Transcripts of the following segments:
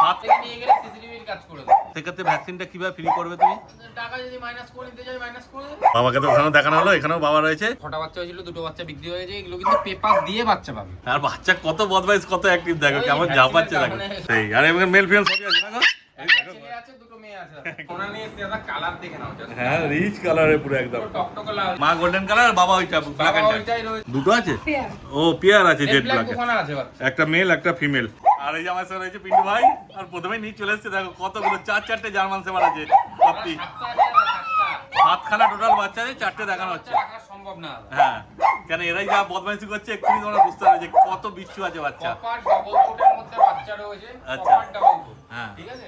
হাত থেকে নিয়ে গেলে সিসিটিভির কাজ করে দেবে। সেক্ষেত্রে ভ্যাকসিনটা কিভাবে ফ্রি করবে তুমি? টাকা যদি মাইনাস করে নিতে চাই মাইনাস করে দেবে। বাবাকে তো ওখানেও দেখানো হলো, এখানেও বাবা রয়েছে। ছটা বাচ্চা হয়েছিল, দুটো বাচ্চা বিক্রি হয়ে গেছে। এগুলো কিন্তু পেপার দিয়ে বাচ্চা পাবে। আর বাচ্চা কত বদমাইশ, কত অ্যাক্টিভ, দেখো কেমন ঝাপাচ্ছে দেখো। সেই আর এখানে মেল ফিমেল সবই আছে না গো? একটা ছেলে আছে, দুটো মেয়ে আছে। ওনা নিয়ে দাদা কালার দেখে নাও জাস্ট। হ্যাঁ রিচ কালারে পুরো একদম টকটকে লাল। মা গোল্ডেন কালার, বাবা ওইটা ব্ল্যাক এন্ড হোয়াইট। দুটো আছে? ও পেয়ার আছে, জেড ব্ল্যাক। ওখানে আছে বাচ্চা। একটা মেল একটা ফিমেল। আর এই যে আমার সাথে রয়েছে পিন্টু ভাই। আর প্রথমেই নিয়ে চলে এসেছে, দেখো কতগুলো, চারটে জার্মান শেফার্ড আছে। সবটি সাতখানা টোটাল বাচ্চা আছে, চারটে দেখানো হচ্ছে। রাখা সম্ভব না। হ্যাঁ কেন এরাই যা বদমাইশি করছে, এক্ষুনি তোমরা বুঝতে পারবে যে কত বিচ্ছু আছে বাচ্চা। কপার ডাবল কোটের মধ্যে বাচ্চা রয়েছে। আচ্ছা। Copper double coat. হ্যাঁ। ঠিক আছে?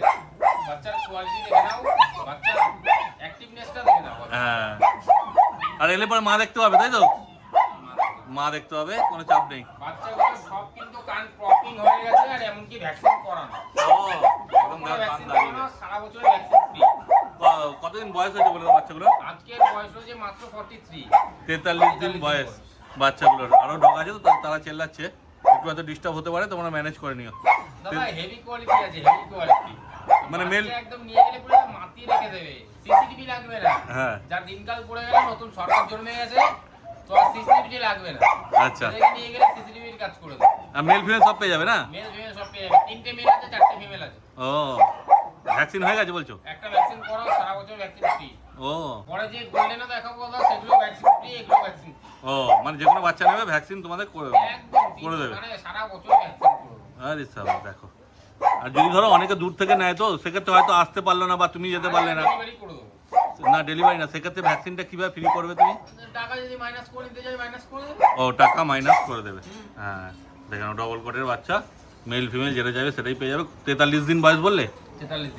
বাচ্চার কোয়ালিটি দেখে নাও, বাচ্চার অ্যাক্টিভনেসটা দেখে নাও। হ্যাঁ আর এলে পরে মা দেখতে পাবে, তাই তো? মা দেখতে হবে, কোনো চাপ নেই। বাচ্চাগুলো সব কিন্তু কান প্রপিং হয়ে গেছে, আর এমনকি ভ্যাকসিন করানো। ও একদম ভ্যাকসিন দাঁড়িয়ে করানো, সারা বছর ভ্যাকসিন ফ্রি। কতদিন বয়স হয়েছে বলে বাচ্চাগুলো? আজকের বয়স হচ্ছে মাত্র 43। 43 দিন বয়স বাচ্চাগুলোর। আরো ডগ আছে তো, তারা চেল্লাচ্ছে, একটু হয়তো ডিস্টার্ব হতে পারে, তোমরা ম্যানেজ করে নিও। দাদা হেভি কোয়ালিটি আছে, হেভি কোয়ালিটি। মানে মেল একদম নিয়ে গেলে পুরো মাটি রেখে দেবে, সিসিটিভি লাগবে না। হ্যাঁ যা দিনকাল পড়ে গেল, নতুন সরকার জন্মে গেছে, তো আর সিসিটিভি লাগবে না। আচ্ছা। এদেরকে নিয়ে গেলে সিসিটিভির কাজ করে দেবে। আর মেল ফিমেল সব পেয়ে যাবে না? মেল ফিমেল সব পেয়ে যাবে। 3টে মেল আছে, 4টে ফিমেল আছে। ও ভ্যাকসিন হয়ে গেছে বলছো? একটা ভ্যাকসিন করাও, সারা বছর ভ্যাকসিন ফ্রি। ও পরে যে গোল্ডেনে দেখাবো দাদা, সেগুলো ভ্যাকসিন ফ্রি, এগুলো ভ্যাকসিন ও মানে যে কোনো বাচ্চা নেবে ভ্যাকসিন তোমাদের একদম করে দেবে। মানে সারা বছর ভ্যাকসিন করে দেবে। আরে সাবাস, দেখো। আর যদি ধরো অনেকে দূর থেকে নেয়, তো সেক্ষেত্রে হয়তো আসতে পারলো না বা তুমি যেতে পারলে না। ডেলিভারি করে দেবো। না ডেলিভারি না, সেক্ষেত্রে ভ্যাকসিনটা কিভাবে ফ্রি করবে তুমি? টাকা যদি মাইনাস করে নিতে চাই মাইনাস করে দেবে। ও টাকা মাইনাস করে দেবে। হ্যাঁ দেখেন ডবল কোটের বাচ্চা, মেল ফিমেল যেটা যাবে সেটাই পেয়ে যাবে। 43 দিন বয়স বললে? 43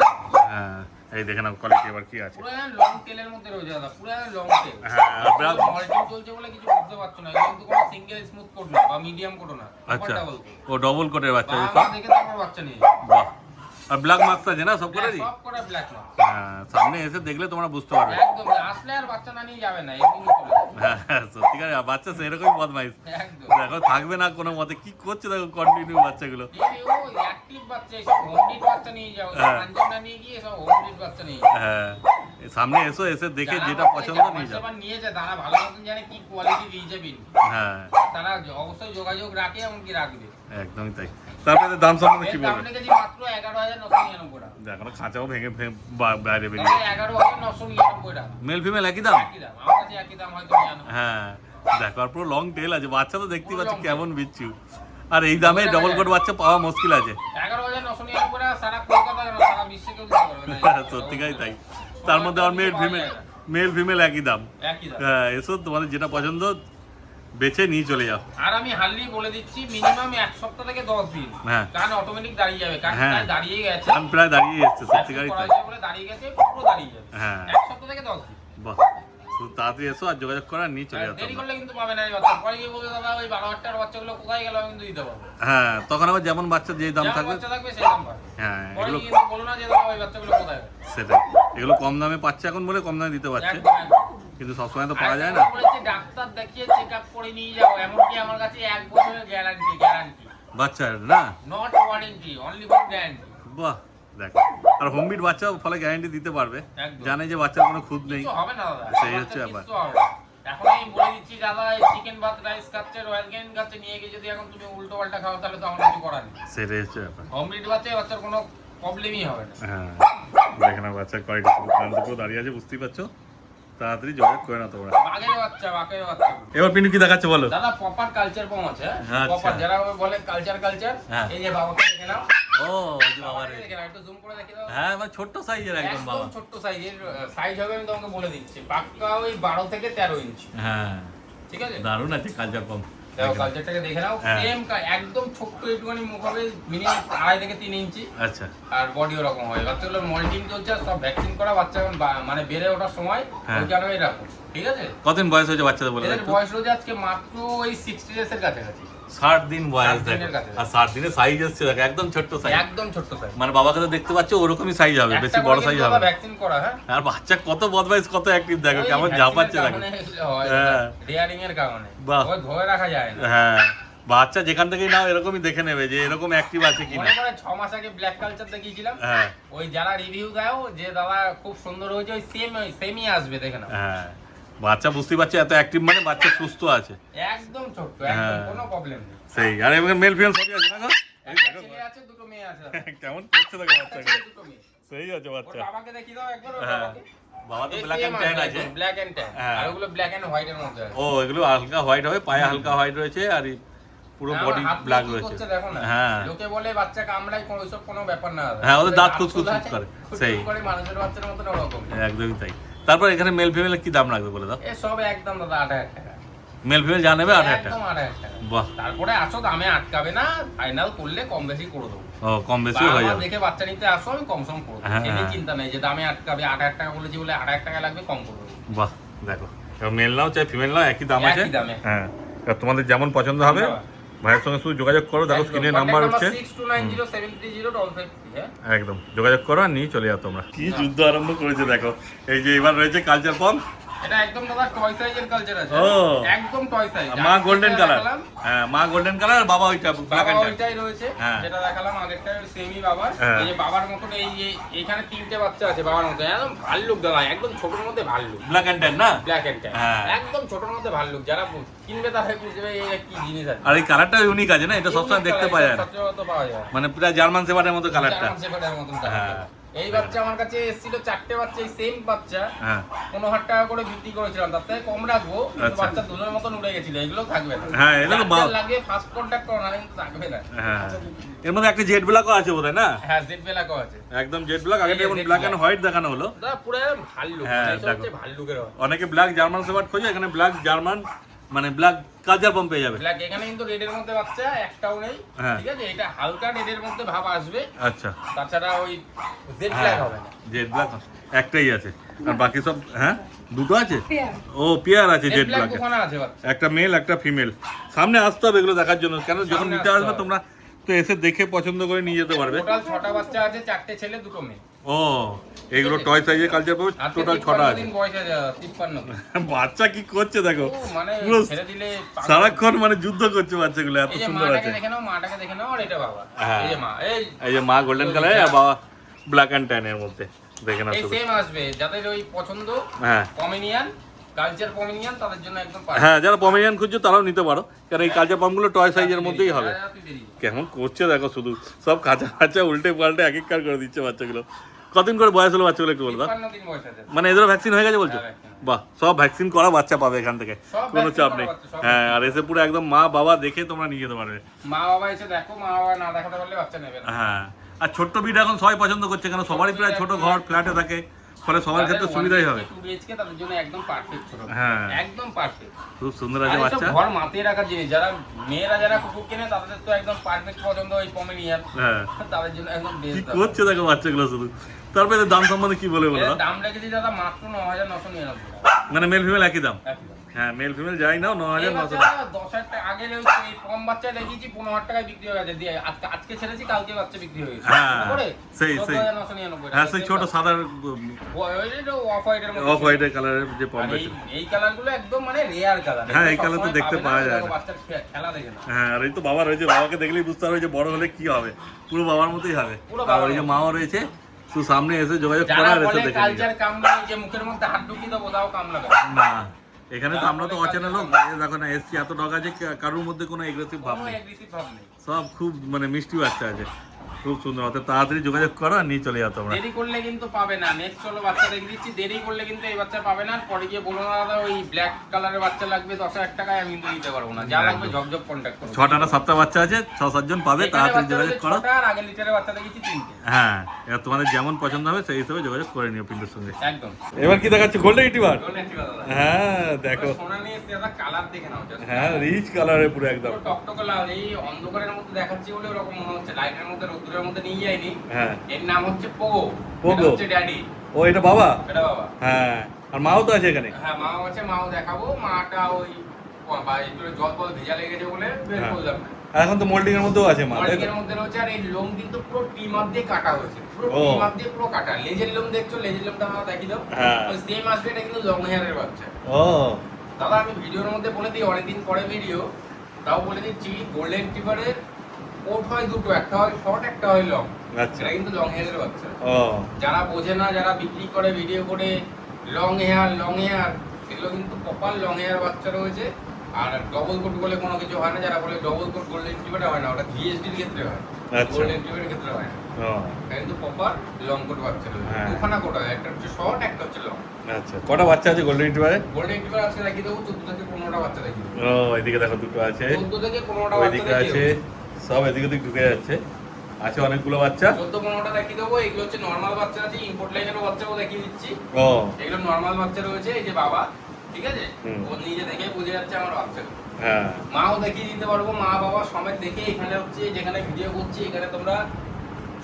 হ্যাঁ এই দেখে নাও কোয়ালিটি এবার কি আছে। পুরো লং টেলের মধ্যে রয়েছে দাদা, পুরো লং টেল। হ্যাঁ মল্টিং চলছে বলে কিছু বুঝতে পারছো না, কিন্তু কোনো সিঙ্গেল স্মুথ কোড না বা মিডিয়াম কোড না। আচ্ছা ও ডবল কোটের বাচ্চা। দেখে তারপর বাচ্চা নিয়ে বাহ। আর ব্ল্যাক মার্কস আছে না সব কোটেরই? সব কোড ব্ল্যাক না। হ্যাঁ সামনে এসে দেখলে তোমরা বুঝতে পারবে। একদম আসলে আর বাচ্চা না নিয়ে যাবে না, এমনি চলে যাবে। হ্যাঁ সত্যিকার বাচ্চা সেরকমই বদমাইশ। একদম দেখো থাকবে না কোনো মতে, কি করছে দেখো কন্টিনিউ বাচ্চাগুলো। এই ও অ্যাক্টিভ বাচ্চা, সব হোমডিড বাচ্চা নিয়ে যাও, পাঞ্জাব না নিয়ে গিয়ে সব হোমডিড বাচ্চা নিয়ে যাও। হ্যাঁ সামনে এসো, এসে দেখে যেটা পছন্দ নিয়ে যাও। যারা নিয়ে যায় তারা ভালো মতন জানে কি কোয়ালিটি দিয়েছে বিন। হ্যাঁ তারা অবশ্যই যোগাযোগ রাখে, এমনকি রাখবে। একদমই তাই। তারপরে দাম সম্বন্ধে কি এর দাম বলবে? রেখেছি মাত্র 11,999 টাকা। দেখো না খাঁচাও ভেঙে বাইরে বেরিয়ে। 11,999 টাকা। মেল ফিমেল একই দাম? একই দাম, আমার কাছে একই দাম, হয়তো জানো। হ্যাঁ দেখো আর পুরো লং টেল আছে, বাচ্চা তো দেখতেই পাচ্ছি কেমন বিচ্ছু। আর এই দামে ডবল কোট বাচ্চা পাওয়া মুশকিল আছে। 11,999 টাকা সারা কলকাতা না, সারা বিশ্বে কেউ দিতে পারবে না। সত্যিকারই তাই। তার মধ্যে আর মেল ফিমেল একই দাম। একই দাম। হ্যাঁ এসো তোমাদের যেটা পছন্দ বেছে নিয়ে চলে যাও। আর আমি হার্ডলি বলে দিচ্ছি মিনিমাম 1 সপ্তাহ থেকে 10 দিন। হ্যাঁ কারণ অটোমেটিক দাঁড়িয়ে যাবে, কারণ হ্যাঁ। প্রায় দাঁড়িয়ে গেছে। কান প্রায় দাঁড়িয়ে এসছে, সত্যিকারই তাই। বলে দাঁড়িয়ে গেছে, পুরো দাঁড়িয়ে যাবে। হ্যাঁ 1 সপ্তাহ থেকে 10 দিন। বাহ খুব তাড়াতাড়ি এসো আর যোগাযোগ করা নিয়ে চলে যাও দেরি তোমরা। করলে কিন্তু পাবে না এই বাচ্চা। পরে গিয়ে বলবে দাদা ওই 12,000 বাচ্চাগুলো কোথায় গেল, আমি কিন্তু দিতে পারবো। হ্যাঁ তখন আবার যেমন বাচ্চা যে দাম যেমন থাকবে। বাচ্চা থাকবে সেই দাম পাবে। হ্যাঁ পরে এগুলো গিয়ে কিন্তু বলো না যে দাদা ওই বাচ্চাগুলো কোথায় গেল। সেটাই, এগুলো কম দামে পাচ্ছে এখন বলে কম দামে দিতে পারছে, একদম, একদম। কিন্তু সবসময় তো পাওয়া যায় আর না। বলেছে ডাক্তার দেখিয়ে চেকআপ করে নিয়ে যাও, এমনকি আমার কাছে 1 বছরের গ্যারান্টি। বাচ্চার না? Not warranty, only for guarantee. বাহ দেখো আর হোমমেড বাচ্চা ফলে গ্যারান্টি দিতে পারবে, একদম। জানে যে বাচ্চার কোনো খুঁত নেই। কিছু হবে না দাদা, সেই হচ্ছে বাচ্চার ব্যাপার। কিছু হবে না। এখন আমি বলে দিচ্ছি দাদা চিকেন ভাত রাইস খাচ্ছে, রয়্যাল গ্যান খাচ্ছে, নিয়ে গিয়ে যদি এখন তুমি উল্টো পাল্টা খাও তাহলে তো আমার কিছু করার নেই। সেটাই হচ্ছে ব্যাপার। হোমমেড বাচ্চার কোনো প্রবলেমই হবে না। হ্যাঁ দেখে না বাচ্চার কোয়ালিটি পুরো দাঁড়িয়ে আছে, বুঝতেই পারছো। তাড়াতাড়ি যোগাযোগ করে না তোমরা। বাঘের বাচ্চা। এবার পিন্টু কি দেখাচ্ছে বলো? দাদা প্রপার কালচার পম আছে। আচ্ছা। প্রপার যারা বলে কালচার হ্যাঁ। এই যে বাবাকে দেখে নাও। ও এই যে বাবা রে। দেখে নাও, একটু জুম করে দেখে দাও। হ্যাঁ মানে ছোট্ট সাইজের একদম বাবা। একদম ছোট্ট সাইজের, সাইজ হবে আমি তোমাকে বলে দিচ্ছি পাক্কা ওই 12 থেকে 13 ইঞ্চি। হ্যাঁ ঠিক আছে, দারুণ আছে কালচার পাম্প। দেখো কালচারটাকে দেখে নাও। হ্যাঁ। সেম একদম ছোট্ট একটুখানি মুখ হবে, মিনিমাম 2.5 থেকে 3 ইঞ্চি। আচ্ছা আর বডি ওরকম হয়। বাচ্চাগুলোর মল্টিং চলছে, আর সব ভ্যাকসিন করা। বাচ্চা এখন মানে বেড়ে ওঠার সময় হ্যাঁ। ওই কারণে এরকম। ঠিক আছে, কতদিন বয়স হয়েছে বাচ্চাদের বলে? এদের বয়স রয়েছে আজকে মাত্র ওই 60 ডেজ এর কাছাকাছি। 60 দিন বয়স 60 দেখো। দিনের কাছে। আর 60 দিনে সাইজ এসছে দেখো, একদম ছোট্ট সাইজ। একদম ছোট্ট সাইজ। মানে বাবাকে তো দেখতে পাচ্ছ ওরকমই সাইজ হবে, বেশি বড় সাইজ হবে না। ভ্যাকসিন করা। হ্যাঁ, আর বাচ্চা কত বদমাইশ, কত অ্যাক্টিভ দেখো, কেমন ঝাপাচ্ছে দেখো। ডেয়ারিং এর কারণে বাহ। ওই ধরে রাখা যায় না। হ্যাঁ বাচ্চা যেখান থেকেই নাও এরকমই দেখে নেবে যে এরকম অ্যাক্টিভ আছে কিনা। মনে করে 6 মাস আগে ব্ল্যাক কালচার দেখিয়েছিলাম, হ্যাঁ ওই যারা রিভিউ দেয় যে দাদা খুব সুন্দর হয়েছে, ওই সেমই আসবে দেখে নাও। হ্যাঁ বাচ্চা বুঝতে পারছে এত অ্যাক্টিভ মানে বাচ্চা সুস্থ আছে, একদম ছোট্ট, একদম কোনো প্রবলেম নেই। সেই আর এবার মেল ফিমেল সবই আছে না গো? একটা ছেলে আছে, দুটো মেয়ে আছে। কেমন করছে দেখো একটা বাচ্চাকে, ছেলে, দুটো মেয়ে। সেই আছে ওর বাচ্চা। বাবাকে দেখিয়ে দাও একবার, ওর হ্যাঁ বাবাকে। বাবা তো ব্ল্যাক এন্ড ট্যান আছে। ব্ল্যাক এন্ড ট্যান, হ্যাঁ। আর ওগুলো ব্ল্যাক এন্ড হোয়াইট এর মধ্যে আছে। ও এগুলো হালকা হোয়াইট হবে, পায়ে হালকা হোয়াইট রয়েছে আর এই পুরো না, বডি আমার হাত ব্ল্যাক দিয়ে কি রয়েছে। করছে দেখো না। হ্যাঁ লোকে বলে বাচ্চা কামড়ায়, কোনো ওইসব কোনো ব্যাপার না। হ্যাঁ, ওদের দাঁত কুচকুচ সোজা আছে, করে, কুচকুচ সেই। করে মানুষের বাচ্চার মতো ওরকম। একদমই তাই। তারপর এখানে মেল ফিমেলের কি দাম লাগবে বলে দাও? এ সব একদম দাদা 8,000 টাকা। মেল ফিমেল যা নেবে 8,000 টাকা। একদম 8,000 টাকা। বাহ, তারপরে আসো, দামে আটকাবে না, ফাইনাল করলে কম বেশি করে দেবো। ও কম বেশি হয়ে আমার যাবে। দেখে বাচ্চা নিতে আসো, আমি কম সম করে দেবো। হ্যাঁ, সে নিয়ে হ্যাঁ। চিন্তা নেই যে দামে আটকাবে। 8,000 টাকা বলেছি বলে 8,000 টাকা লাগবে, কম করে দেবো। বাহ দেখো, মেল নাও চাই ফিমেল নাও একই দাম আছে। একই দামে। হ্যাঁ, এবার তোমাদের যেমন পছন্দ হবে ভাইয়ের সঙ্গে শুধু যোগাযোগ করো, দেখো স্ক্রিনে নাম্বার হচ্ছে। 6290733055। হ্যাঁ, একদম যোগাযোগ করো আর নিয়ে চলে যাও তোমরা। কি যুদ্ধ আরম্ভ করেছে দেখো। এই যে এবার রয়েছে কালচার পাম্প। এটা একদম দাদা টয় সাইজের কালচার আছে। ও। একদম টয় সাইজ। মা গোল্ডেন কালার। হ্যাঁ মা গোল্ডেন কালার আর বাবা ওইটা ব্ল্যাক বাবা এন্ড ওইটাই রয়েছে, হ্যাঁ। যেটা দেখালাম আগেরটা সেমই বাবার। হ্যাঁ। এই যে বাবার মতন এই যে এখানে 3টে বাচ্চা আছে বাবার মতন, একদম ভাল্লুক দাদা, একদম ছোটর মধ্যে ভাল্লুক। ব্ল্যাক এন্ড না? ব্ল্যাক এন্ড ট্যান, হ্যাঁ। একদম ছোটর মধ্যে ভাল্লুক। যারা কিনবে তারাই বুঝবে এই কি জিনিস আছে। আর এই কালারটা ইউনিক আছে না, এটা সবসময় দেখতে পাওয়া যায় না। সচরাচর পাওয়া যায়। মানে পুরো জার্মান শেফার্ডের মতো কালারটা। জার্মান শেফার্ডের মতন হ্যাঁ। কালার। এই বাচ্চা আমার কাছে এসেছিল 4টে বাচ্চা, এই সেম বাচ্চা হ্যাঁ 15,000 টাকা করে বিক্রি করেছিলাম, তার থেকে কম রাখবো। কিন্তু আচ্ছা। বাচ্চা দুধের মতন উড়ে গেছিল, এগুলো থাকবে না। হ্যাঁ, এগুলো তো যার লাগে ফার্স্ট কন্টাক্ট করো না, কিন্তু থাকবে না। হ্যাঁ এর মধ্যে একটা জেড ব্ল্যাকও আছে বোধহয় না? হ্যাঁ, জেড বেলাকো আছে। একদম জেড ব্ল্যাক, আগে এই যে যেমন jet black black। And white দেখানো হলো। দাদা পুরো ভাল্লুক, হ্যাঁ, এইসব দেখো। হচ্ছে ভাল্লুকের হয়। অনেকে ব্ল্যাক জার্মান শেফার্ড খোঁজে, এখানে ব্ল্যাক জার্মান মানে ব্ল্যাক কালচার পাম্প পেয়ে যাবে। ব্ল্যাক এখানে কিন্তু রেডের মধ্যে বাচ্চা একটাও নেই। হ্যাঁ। ঠিক আছে, এটা হালকা রেডের মধ্যে ভাব আসবে, আচ্ছা তাছাড়া ওই জেড হ্যাঁ ব্ল্যাক হবে না। জেড ব্ল্যাক একটাই আছে, আর বাকি সব হ্যাঁ দুটো আছে। ও পেয়ার আছে জেড জেড ব্ল্যাক ব্ল্যাক, ওখানে আছে বাচ্চা। একটা মেল একটা ফিমেল। সামনে আসতে হবে এগুলো দেখার জন্য, কেন যখন সামনে নিতে আসতে আসবে হবে। তোমরা তো এসে দেখে পছন্দ করে নিয়ে যেতে পারবে। টোটাল 6টা বাচ্চা আছে, 4টে ছেলে 2টো মেয়ে। ও এগুলো টয় সাইজের কালচার পাবে, আজকে টোটাল 6টা 53 আছে। দিন বয়স আছে দাদা, 53 দিন। বাচ্চা কি করছে দেখো, ও, মানে পুরো ছেড়ে দিলে পাগল। সারাক্ষণ মানে যুদ্ধ করছে বাচ্চাগুলো, এত এই যে সুন্দর মাটাকে আছে। দেখে নাও, মাটাকে দেখে নাও, আর এটা বাবা। হ্যাঁ। এই যে মা, এই যে মা গোল্ডেন কালার আর বাবা ব্ল্যাক এন্ড ট্যান এর মধ্যে দেখে না এই শুধু। সেম আসবে, যাদের ওই পছন্দ হ্যাঁ পমেনিয়ান, কালচার পমেনিয়ান, তাদের জন্য একদম পারফেক্ট। হ্যাঁ, যারা পমেরিয়ান খুঁজছো তারাও নিতে পারো, কারণ এই কালচার পাম্পগুলো টয় সাইজের মধ্যেই হবে। কেমন করছে দেখো, শুধু সব কাঁচা কাঁচা উল্টে পাল্টে এক এক কার করে দিচ্ছে বাচ্চাগুলো। কতদিন করে বয়স হলো বাচ্চাগুলো একটু বলো দাও? 53 দিন বয়স আছে। মানে এদেরও ভ্যাকসিন হয়ে গেছে বলছো? হ্যাঁ, vaccine। বাহ, সব ভ্যাকসিন করা বাচ্চা পাবে এখান থেকে, সব কোনো vaccine চাপ করা নেই। বাচ্চা, সব হ্যাঁ, আর এসে পুরো একদম মা বাবা দেখে তোমরা নিয়ে যেতে পারবে। মা বাবা এসে দেখো, মা বাবা না দেখাতে পারলে বাচ্চা নেবে না। হ্যাঁ, আর ছোট্ট বিট এখন সবাই পছন্দ করছে, কারণ সবারই প্রায় ছোট ঘর ফ্ল্যাটে থাকে, ফলে সবার ক্ষেত্রে সুবিধাই হবে। 2 BHK তাদের জন্য একদম পারফেক্ট ছোট। হ্যাঁ। একদম পারফেক্ট। খুব সুন্দর আর আছে এসব বাচ্চা। ঘর মাতিয়ে রাখার জিনিস, যারা মেয়েরা যারা কুকুর কেনে তাদের তো একদম পারফেক্ট পছন্দ ওই পমেনিয়ান, হ্যাঁ, তাদের জন্য একদম কি বেস্ট। করছে দেখো বাচ্চাগুলো শুধু। তারপরে এদের দাম সম্বন্ধে কি বলে বলো? দাম রেখেছি দাদা মাত্র 9,999 মানে মেল ফিমেল একই দাম? একদম। হ্যাঁ, মেল ফিমেল যাই নাও 9,900 বাচ্চা 10,000 টাকা আগে এই কম বাচ্চা দেখিয়েছি 15,000 টাকায় বিক্রি হয়ে গেছে, দিয়ে আজকে ছেড়েছি, কালকে বাচ্চা বিক্রি হয়ে গেছে। হ্যাঁ, করে সেই 14,999 হ্যাঁ, সেই ছোট সাদা অফ হোয়াইটের মধ্যে। অফ হোয়াইটের কালারের যে আর পম্প। এই কালারগুলো একদম মানে রেয়ার কালার। হ্যাঁ, এই colour তো দেখতে পাওয়া যায় না। বাচ্চার খেলা দেখে না। হ্যাঁ, আর এই তো বাবা রয়েছে, বাবাকে দেখলেই বুঝতে পারবে যে বড় হলে কি হবে, পুরো বাবার মতোই হবে। পুরো আর বাবার ওই যে মতো। মাও রয়েছে, শুধু সামনে এসে যোগাযোগ যারা করা আর এসে বলে দেখে নিয়ে কালচার কামড়ায়, যে মুখের মধ্যে হাত ঢুকিয়ে দেবো, তাও কামড়াবে না। না, এখানে তো আমরা তো অচেনা লোক, দেখো না এসছি, এত ডগ আছে, কারোর মধ্যে কোনো এগ্রেসিভ ভাব কোনো নেই, aggressive ভাব নেই। সব খুব মানে মিষ্টি বাচ্চা আছে, খুব সুন্দর। অত তাড়াতাড়ি যোগাযোগ করো আর নিয়ে চলে যাও তোমরা। দেরি করলে কিন্তু পাবে না। নেক্সট চলো বাচ্চা দেখে দিচ্ছি, দেরি করলে কিন্তু এই বাচ্চা পাবে না। পরে গিয়ে বলো না দাদা ওই ব্ল্যাক কালারের বাচ্চা লাগবে 10,000 টাকায়, আমি কিন্তু দিতে পারবো না। যা লাগবে ঝকঝক কন্ট্যাক্ট করো। 6টা না 7টা বাচ্চা আছে, 6-7 জন পাবে, তাড়াতাড়ি যোগাযোগ করো। আর আগে লিটারের বাচ্চা দেখেছি 3টে। হ্যাঁ, এবার তোমাদের যেমন পছন্দ হবে সেই হিসেবে যোগাযোগ করে নিও পিন্টুর সঙ্গে। একদম। এবার কি দেখাচ্ছে? Golden retriever. গোল্ডেন রিট্রিভার দাদা। হ্যাঁ দেখো, সোনা নিয়ে এসে দাদা কালার দেখে নাও just। হ্যাঁ রিচ কালারে পুরো একদম। পুরো টকটকে লাল। এই অন্ধকারের মধ্যে দেখাচ্ছি বলে ওরকম মনে হচ্ছে, লাইটের মধ্যে রোদ্দুরের মধ্যে নিয়ে যায়নি। হ্যাঁ, এর নাম হচ্ছে পোগো। পোগো। এটা হচ্ছে ড্যাডি। ও এটা বাবা? এটা বাবা। হ্যাঁ, আর মাও তো আছে এখানে। হ্যাঁ, মাও আছে, মাও দেখাবো। মাটা ওই একটু জল ফল ভেজা লেগেছে বলে বের হ্যাঁ। করলাম না। আর এখন তো মোল্ডিং এর মধ্যেও আছে মা, তাই তো? মল্টিকের মধ্যে রয়েছে, আর এই লোম কিন্তু পুরো টিমার দিয়ে কাটা হয়েছে, পুরো ও। টিমার দিয়ে পুরো কাটা। লেজের লোম দেখছো, লেজের লোমটা আমরা দেখিয়ে দাও। হ্যাঁ। ওই সেম আসবে, এটা কিন্তু লং হেয়ারের বাচ্চা। ও দাদা আমি ভিডিওর মধ্যে বলে দিই, অনেকদিন পরে ভিডিও, তাও বলে দিচ্ছি গোল্ডেন টিপারের কোট হয় দুটো, একটা হয় শর্ট, একটা হয় লং। আচ্ছা। এটা কিন্তু লং হেয়ারের বাচ্চা। ও যারা বোঝে না, যারা বিক্রি করে ভিডিও করে লং হেয়ার, এগুলো কিন্তু প্রপার লং হেয়ার বাচ্চা রয়েছে। আর ডবল কোট বলে কোনো কিছু হয় না। যারা বলে ডবল কোট গোল্ডেন টিপারে হয় না, ওটা জিএসডির ক্ষেত্রে হয়, আচ্ছা। গোল্ডেন টিপারের ক্ষেত্রে হয় না। ও এটা কিন্তু প্রপার লং কোট বাচ্চা রয়েছে। হ্যাঁ। দুখানা কোট হয়, একটা হচ্ছে শর্ট, একটা হচ্ছে লং। আচ্ছা, কটা বাচ্চা আছে গোল্ডেন রিট্রিভারে? গোল্ডেন টিপার আজকে দেখিয়ে দেবো 14 থেকে 15টা বাচ্চা দেখিয়ে দেবো। ও এদিকে দেখো দুটো আছে, 14 থেকে 15টা বাচ্চা ওইদিকে দেখিয়ে আছে, দেবো। সব এদিক ওদিক ঢুকে যাচ্ছে। আছে অনেকগুলো বাচ্চা। 14-15টা দেখিয়ে দেবো। এগুলো হচ্ছে নর্মাল বাচ্চা আছে, ইম্পোর্ট লাইনেরও বাচ্চাও দেখিয়ে দিচ্ছি। ও এগুলো নর্মাল বাচ্চা রয়েছে। এই যে বাবা, ঠিক আছে, হুম। ও নিজে দেখে বুঝে যাচ্ছে আমার বাচ্চা। হ্যাঁ মাও দেখিয়ে দিতে পারবো, মা বাবা সমেত দেখে। এখানে হচ্ছে যেখানে ভিডিও করছি, এখানে তোমরা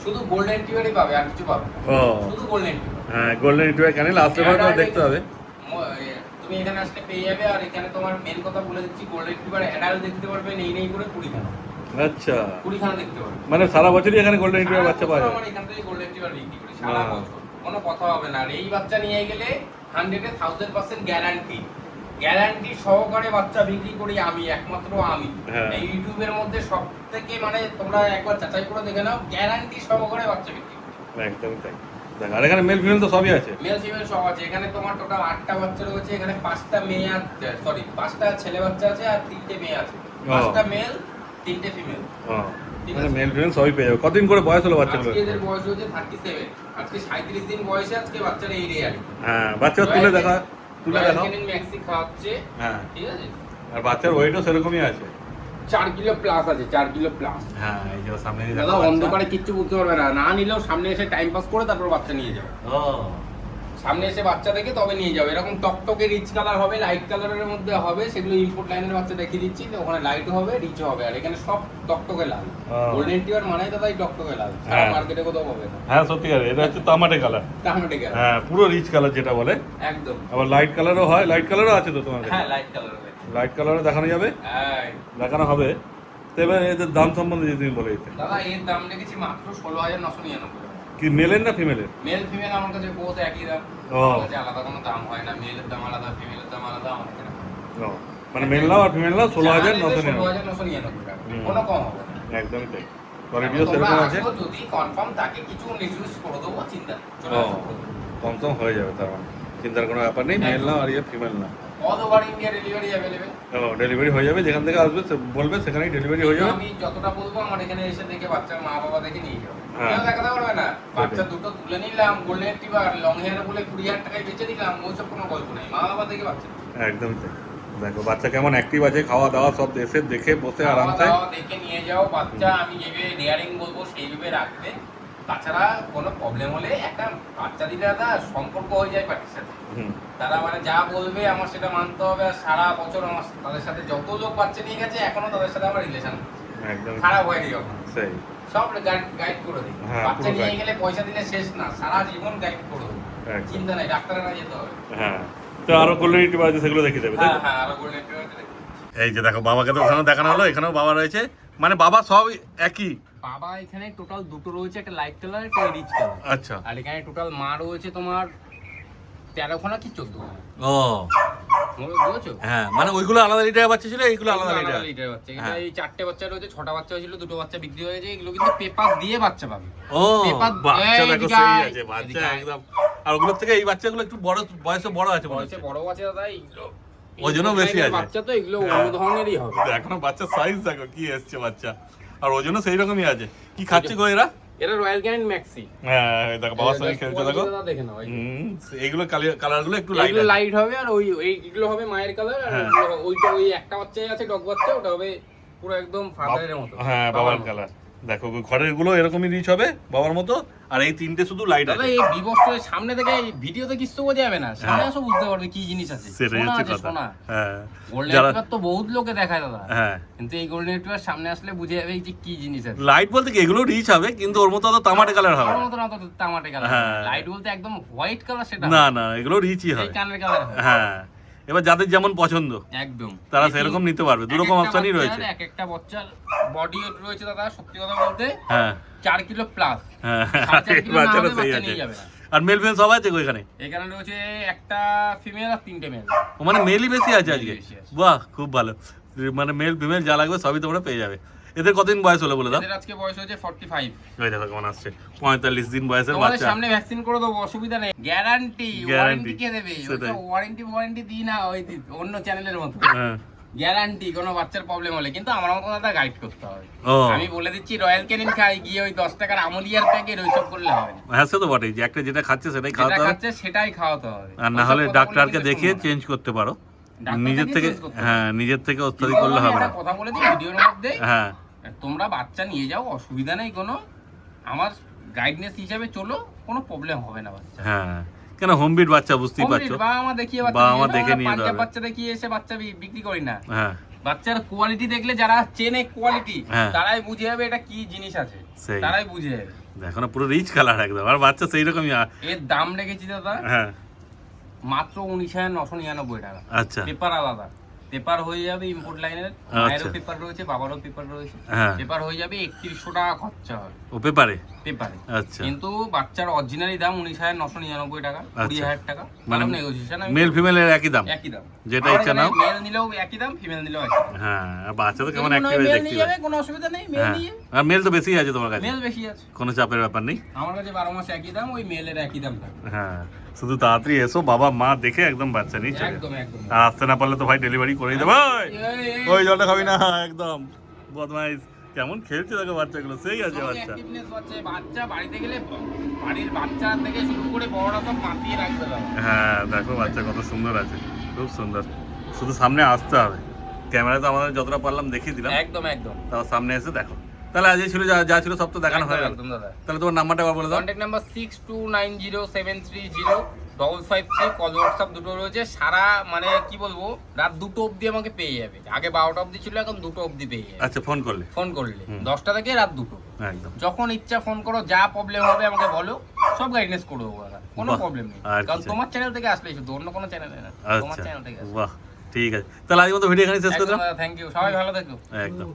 শুধু গোল্ডেন টিপারই পাবে, আর কিছু পাবে না। ও শুধু গোল্ডেন টিপার। হ্যাঁ, গোল্ডেন রিট্রিভার ক্যানেল আসলে পরে তো দেখতে হবে। তুমি এখানে আসলে পেয়ে যাবে। আর এখানে তোমার মেন কথা বলে দিচ্ছি, গোল্ডেন টিপার অ্যাডাল্ট দেখতে পারবে নেই করে 20খানা। আচ্ছা, 20খানা দেখতে পারবে। মানে সারা বছরই এখানে গোল্ডেন রিট্রিভার বাচ্চা পাওয়া যায়? আমার এখান থেকে গোল্ডেন টিপার বিক্রি করি সারা হ্যাঁ। বছর, কোনো কথা হবে না। আর এই বাচ্চা নিয়ে গেলে 100% গ্যারান্টি সহকারে বাচ্চা বিক্রি করি আমি, একমাত্র আমি। হ্যাঁ। এই ইউটিউবের মধ্যে সব থেকে মানে তোমরা একবার যাচাই করে দেখে নাও, গ্যারান্টি সহকারে বাচ্চা বিক্রি করি। একদমই তাই। দেখ, আর এখানে মেল ফিমেল তো সবই আছে। মেল ফিমেল সব আছে। এখানে তোমার টোটাল 8টা বাচ্চা রয়েছে। এখানে 5টা মেয়ে আর 5টা ছেলে বাচ্চা আছে, আর 3টে মেয়ে আছে। 5টা মেল, 3টে ফিমেল। ও ঠিক মানে আছে। মেল ফিমেল সবই পেয়ে যাবে। কতদিন করে বয়স হলো বাচ্চাগুলো? আজকে এদের বয়স হচ্ছে 37। আজকে 37 দিন বয়সে আজকে বাচ্চারা এই রেয়ালি। হ্যাঁ, বাচ্চা তুলে দেখা, তুলে দেখাও। ম্যাক্সি খাওয়াচ্ছে, হ্যাঁ, ঠিক আছে। আর বাচ্চার ওয়েটও সেরকমই আছে। 4 কিলো প্লাস আছে, 4 কিলো প্লাস। হ্যাঁ, এই যে সামনে দিয়ে দাদা দেখো বাচ্চা। অন্ধকারে কিচ্ছু বুঝতে পারবে না, না নিলেও সামনে এসে টাইম পাস করে তারপর বাচ্চা নিয়ে যাও। ও সামনে এসে বাচ্চা দেখে তবে নিয়ে যাও। এরকম টকটকে রিচ কালার হবে, লাইট কালারের মধ্যে হবে, সেগুলো ইম্পোর্ট লাইনের বাচ্চা দেখিয়ে দিচ্ছি। তো ওখানে লাইটও হবে, রিচও হবে। আর এখানে সব টকটকে লাল। গোল্ডেন টিপার মানে দাদা এই টকটকে লাল, সারা হ্যাঁ। মার্কেটে কোথাও পাবে না। হ্যাঁ সত্যিকার, এটা হচ্ছে তামাটে কালার। তাহলে গেল হ্যাঁ, পুরো রিচ কালার যেটা বলে। একদম। আবার লাইট কালারও হয়, লাইট কালারও আছে তো তোমার কাছে? হ্যাঁ, লাইট কালার হবে। লাইট কালারও দেখানো যাবে, হ্যাঁ দেখানো হবে। তো এবার এদের দাম সম্বন্ধে যদি তুমি বলে দিতে। দাদা, এর দাম রেখেছি মাত্র 16,999 টাকা। কি মেলের না ফিমেলের? মেল ফিমেল আমার কাছে বোধ একই দাম। ও। আমার কাছে আলাদা কোনো দাম হয় না। মেলের দাম আলাদা, ফিমেলের দাম আলাদা, আমার এখানে হয় না। ও, মানে মেল নাও আর ফিমেল নাও 16,999। 16,999 টাকা, হুম। কোনো কম হবে না। একদমই তাই। কোয়ালিটিও তোমরা সেরকম আছে। আসো, যদি কনফার্ম থাকে কিছু রিডিউস করে দেবো, চিন্তা নেই। চলে ও, আসো। কম হয়ে যাবে তার মানে। চিন্তার কোনো ব্যাপার নেই, মেল নাও আর ফিমেল না। All over India delivery available. ও, ডেলিভারি হয়ে যাবে, যেখান থেকে আসবে বলবে সেখানেই ডেলিভারি হয়ে যাবে। আমি যতটা বলবো আমার এখানে এসে দেখে বাচ্চার মা বাবা দেখে নিয়ে যাবে। হ্যাঁ। কেউ দেখাতে পারবে না। বাচ্চা দুটো তুলে নিলাম, গোল্ডেন টিপার লং হেয়ার বলে 20,000 টাকায় বেচে দিলাম, ওইসব কোনো গল্প নেই। মা বাবা দেখে বাচ্চা একদমই তাই। দেখো বাচ্চা কেমন অ্যাক্টিভ আছে, খাওয়া দাওয়া সব এসে দেখে বসে আরামসে। খাওয়া দাওয়া দেখে নিয়ে যাও। বাচ্চা আমি যেভাবে ডেয়ারিং বলবো সেইভাবে রাখবে। তাছাড়া কোনো প্রবলেম হলে একটা বাচ্চা দিলে দাদা সম্পর্ক হয়ে যায় পার্টির সাথে। হুম, তারা মানে যা বলবে আমার সেটা মানতে হবে। আর সারা বছর আমার তাদের সাথে যত লোক বাচ্চা নিয়ে গেছে এখনো তাদের সাথে আমার রিলেশন একদমই খারাপ হয়নি কখনো। সেই। সব গাইড করে দিই। হ্যাঁ, বাচ্চা পুরো নিয়ে guide। গেলে পয়সা দিলে শেষ না, সারা জীবন গাইড করে দেবো। একদম। চিন্তা নাই, ডাক্তারের না যেতে হবে। হ্যাঁ, তো আরো কোয়ালিটি আছে সেগুলো দেখে দেবে, তাই হ্যাঁ তো? হ্যাঁ, আরো গোল্ডেন টিপার দেখি। এই যে দেখো বাবাকে তো ওখানেও দেখানো হলো, এখানেও বাবা রয়েছে। মানে বাবা সব একই? বাবা এখানে টোটাল দুটো রয়েছে, একটা লাইট কালার, একটা রিচ কালার। আচ্ছা। আর এখানে টোটাল মা রয়েছে তোমার 13খানা কি 14খানা। ও বুঝেছো? হ্যাঁ, মানে ওইগুলো আলাদা লিটার বাচ্চা ছিল, এইগুলো আলাদা লিটার। লিটার বাচ্চা। এখানে হ্যাঁ। এই 4টে বাচ্চা রয়েছে, 6টা বাচ্চা হয়েছিল, 2টো বাচ্চা বিক্রি হয়েছে। এগুলো কিন্তু পেপার দিয়ে বাচ্চা পাবে। ও বাচ্চা দেখো এদিকে সেই আয়, আছে, বাচ্চা এদিকে আয়। একদম। আর ওগুলোর থেকে এই বাচ্চাগুলো একটু বড়, বয়সে বড় আছে মনে বয়সে হচ্ছে। বড় আছে দাদা। এগুলো ওজনও বেশি আছে। বাচ্চা তো এগুলো হ্যাঁ। অন্য ধরনেরই হবে। এখনো বাচ্চার সাইজ দেখো কি এসছে বাচ্চা, আর ওজনও সেই রকমই আছে। কি খাচ্ছে গো এরা? এটা রয়্যাল ক্যানিন ম্যাক্সি। হ্যাঁ, এই দেখো বাবার সঙ্গে খেলছে দেখো। দেখে নাও, এই যে। এইগুলো কালারগুলো একটু লাইট এগুলো আছে। লাইট হবে, আর ওই এইগুলো হবে মায়ের কালার। আর হ্যাঁ। ওইটা ওই একটা বাচ্চাই আছে ডগ বাচ্চা, ওটা হবে পুরো একদম ফাদারের মতো। হ্যাঁ, বাবার কালার। দেখো ঘরের গুলো এরকমই রিচ হবে বাবার মতো, আর এই তিনটে শুধু লাইট দাদা আছে। এই বিবস্ত্রের সামনে থেকে এই ভিডিওতে কিছু বোঝা যাবে না, সামনে আসো বুঝতে পারবে কি জিনিস আছে। সেটাই সোনা হচ্ছে আছে, কথা। সোনা। হ্যাঁ, গোল্ডেন যারা টিপার তো বহুত লোকে দেখায় দাদা, হ্যাঁ কিন্তু এই গোল্ডেন টিপার সামনে আসলে বুঝে যাবে যে কি জিনিস আছে। লাইট বলতে কি এগুলো রিচ হবে, কিন্তু ওর মতো অত তামাটে কালার হবে ওর না। মতো না তো তামাটে কালার। হ্যাঁ। লাইট বলতে একদম হোয়াইট কালার, সেটা না না, এগুলো রিচই এই হবে। কানের কালার হবে। হ্যাঁ, এবার যাদের যেমন পছন্দ একদম তারা এই সেরকম নিতে পারবে। দু রকম এক একটা অপশনই বাচ্চার, রয়েছে। এক একটা বাচ্চার বডি ওয়েট রয়েছে দাদা, সত্যি কথা বলতে হ্যাঁ 4 কিলো প্লাস। হ্যাঁ, 4.5 কিলো না বাচ্চারা হলে সেই বাচ্চা আছে। নিয়ে যাবে না। আর মেল ফিমেল সব আছে গো এখানে? এখানে রয়েছে একটা ফিমেল আর 3টে মেল। ও মানে মেলই বেশি আছে আজকে? বেশি আছে। বাহ, খুব ভালো। মানে মেল ফিমেল যা লাগবে সবই তোমরা পেয়ে যাবে। এদের কতদিন বয়স হলো বলে দাও? এদের আজকে বয়স হয়েছে 45। ওই দেখো কেমন আসছে, 45 দিন বয়সের তোমাদের বাচ্চা। সামনে ভ্যাকসিন করে দেবো, অসুবিধা নেই। গ্যারান্টি, ওয়ারেন্টি কে দেবে? সেটাই। ওয়ারেন্টি দিই না ওই অন্য চ্যানেলের মতো। হ্যাঁ। গ্যারান্টি, কোনো বাচ্চার প্রবলেম হলে কিন্তু আমার মতো দাদা গাইড করতে হবে। ও আমি বলে দিচ্ছি রয়্যাল ক্যানিন খাই, গিয়ে ওই 10 টাকার আমুলিয়ার প্যাকেট ওইসব করলে হবে না। হ্যাঁ সে তো বটেই, যে একটা যেটা খাচ্ছে সেটাই যেটা খাওয়াতে হবে, খাচ্ছে সেটাই খাওয়াতে হবে। আর না ওইসব হলে কথা বলে ডাক্তারকে কিন্তু দেখিয়ে শুনবো না। চেঞ্জ করতে পারো। ডাক্তার নিজের দেখিয়ে থেকে change করতে হবে। হ্যাঁ নিজের থেকে অত্যাধিক কিন্তু করলে আমি হবে একটা না। কথা বলে দিই ভিডিওর মধ্যে, হ্যাঁ তোমরা বাচ্চা নিয়ে যাও, অসুবিধা নেই কোনো। আমার গাইডনেস হিসাবে চলো, কোনো প্রবলেম হবে না বাচ্চা। হ্যাঁ কেন হোম বিট বাচ্চা বুঝতেই পারছো, বাবা মা দেখিয়ে বাবা মা বাচ্চা দেখে নিয়ে নিয়ে পাঞ্জাব যাবে। বাচ্চা দেখিয়ে এসে বাচ্চা বিক্রি করি না। হ্যাঁ বাচ্চার কোয়ালিটি দেখলে যারা চেনে কোয়ালিটি, হ্যাঁ। তারাই বুঝে যাবে এটা কি জিনিস আছে, সেই। তারাই বুঝে যাবে। দেখো না পুরো রিচ কালার একদম, আর বাচ্চা সেই রকমই। এর দাম রেখেছি দাদা হ্যাঁ মাত্র 19,999 টাকা। আচ্ছা পেপার আলাদা, পেপার হয়ে যাবে ইম্পোর্ট লাইনের, মায়েরও পেপার রয়েছে, বাবারও পেপার রয়েছে। হ্যাঁ। পেপার হয়ে যাবে 3100 টাকা খরচা হবে ও পেপারে। পেপারে। আচ্ছা কিন্তু বাচ্চার অরিজিনালি দাম 19,999 টাকা, 20,000 টাকা। মানে মানে নেগোসিয়েশন মেল ফিমেলের একই দাম, একই দাম, যেটা ইচ্ছা নাও। মেল নিলেও একই দাম, ফিমেল নিলেও একই দাম। হ্যাঁ আর বাচ্চা তো কেমন মেল অ্যাক্টিভ হয়ে নিয়ে দেখতে যাবে, কোনো অসুবিধা নেই, মেল হ্যাঁ নিয়ে। আর মেল তো বেশি আছে তোমার কাছে, মেল বেশি আছে, কোনো চাপের ব্যাপার নেই। আমার কাছে 12 মাস একই দাম, ওই মেলের একই দাম থাকে। হ্যাঁ শুধু তাড়াতাড়ি এসো, বাবা মা দেখে একদম বাচ্চা নিয়ে চলে যাও। একদম একদম। আর আসতে না পারলে তো ভাই ডেলিভারি করেই দেবো। ওই জলটা খাবি না একদম, বদমাইশ কেমন খেলছে দেখো বাচ্চাগুলো, সেই আছে সবই বাচ্চা। activeness হচ্ছে। বাচ্চা বাড়িতে গেলে বাড়ির বাচ্চা থেকে শুরু করে বড়রা সব মাতিয়ে রাখবে দাদা। হ্যাঁ দেখো বাচ্চা কত সুন্দর আছে, খুব সুন্দর। শুধু সামনে আসতে হবে, ক্যামেরায় তো আমাদের যতটা পারলাম দেখিয়ে দিলাম, একদম একদম তাও সামনে এসে দেখো। তাহলে আজ ছিল যা যা ছিল সব তো দেখানো হয়ে গেল। একদম দাদা। তাহলে তোমার নাম্বারটা আবার বলে দাও। কন্ট্যাক্ট নাম্বার 6290730553, কল হোয়াটসঅ্যাপ দুটো রয়েছে। সারা মানে কি বলবো, রাত 2টো অবধি আমাকে পেয়ে যাবে। আগে 12টা অবধি ছিল, এখন 2টো অবধি পেয়ে যাবে। আচ্ছা ফোন করলে ফোন করলে 10টা থেকে রাত 2টো, একদম। যখন ইচ্ছা ফোন করো। যা প্রবলেম হবে আমাকে বলো, সব গাইডনেস করে দেবো দাদা, কোনো বাহ, প্রবলেম নেই। আর কারণ কিছু তোমার চ্যানেল থেকে আসলেই শুধু, অন্য কোনো চ্যানেলে না, তোমার আচ্ছা চ্যানেল থেকে আসলে। বাহ ঠিক আছে, তাহলে আজকের মতো ভিডিও এখানে শেষ করে দাও। থ্যাংক ইউ, সবাই ভালো থেকো। একদম।